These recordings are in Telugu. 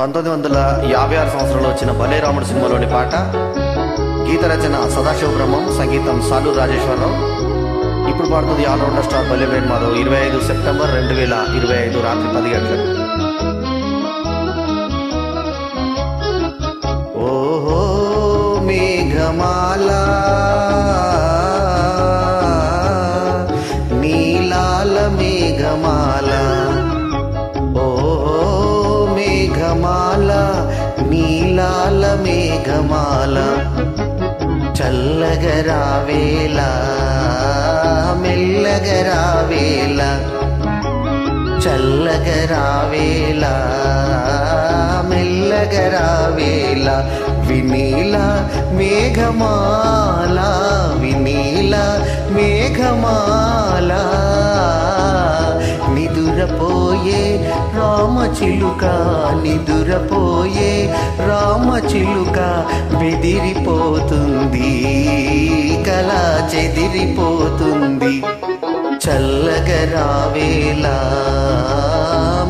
1956 సంవత్సరంలో వచ్చిన భలే రాముడు సినిమాలోని పాట. గీత రచన సదాశివ బ్రహ్మం, సంగీతం సాలూరు రాజేశ్వరరావు. ఇప్పుడు పాడుతుంది ఆల్రౌండర్ స్టార్ బల్లివేణు మాధవ్. 25 సెప్టెంబర్ 2025 రాత్రి 10 గంటలకు. ఓహో మేఘమాల నీలాల మేఘమాల, ఓహో మేఘమాల నీలాల మేఘమాల, చల్లగరావేళ మెల్లగరావేళ, చల్లగరావేళ మెల్లగరావేళ, వినీల మేఘమాల వినీల మేఘమాల, నిదురపోయే రామచిలుక నిదురపోయే రామచిలుక, బెదిరిపోతుంది కళ చెదిరిపోతుంది, చల్లగరావేళ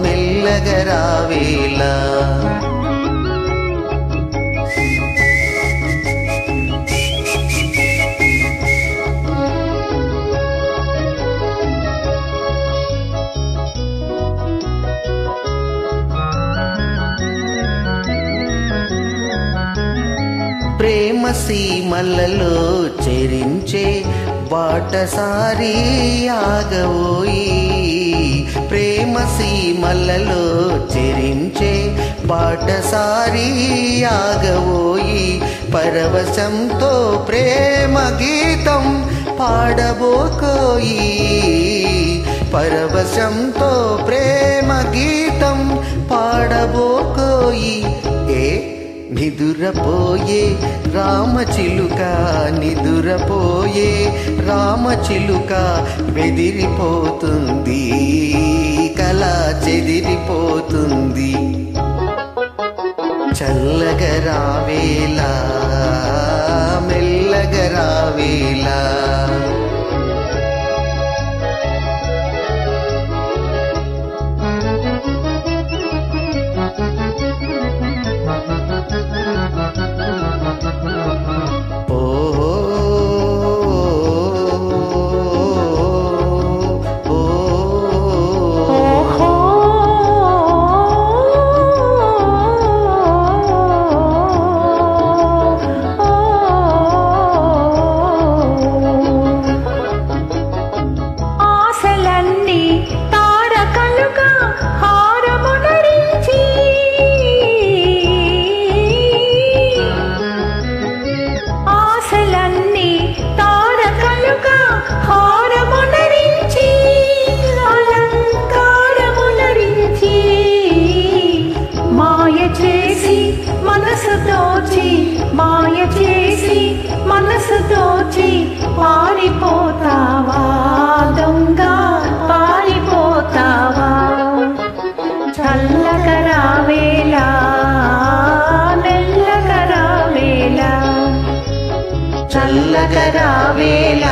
మెల్లగరావేళ. ప్రేమ సీమలలో చెరించే బాటసారి ఆగవోయి, ప్రేమ సీమలలో చెరించే బాటసారి ఆగవోయి, పరవశంతో ప్రేమ గీతం పాడబోకోయి, పరవశంతో ప్రేమ గీతం పాడబోకోయి. నిదురపోయే రామచిలుక నిదురపోయే రామచిలుక, బెదిరిపోతుంది కళ చెదిరిపోతుంది, చల్లగరావేళ మెల్లగరావేళ. మాయ చేసి మనసు దోచి పారిపోతావా దొంగ పారిపోతావా, చల్లగరావేళ మెల్లగరావేళ, చల్లగరావేళ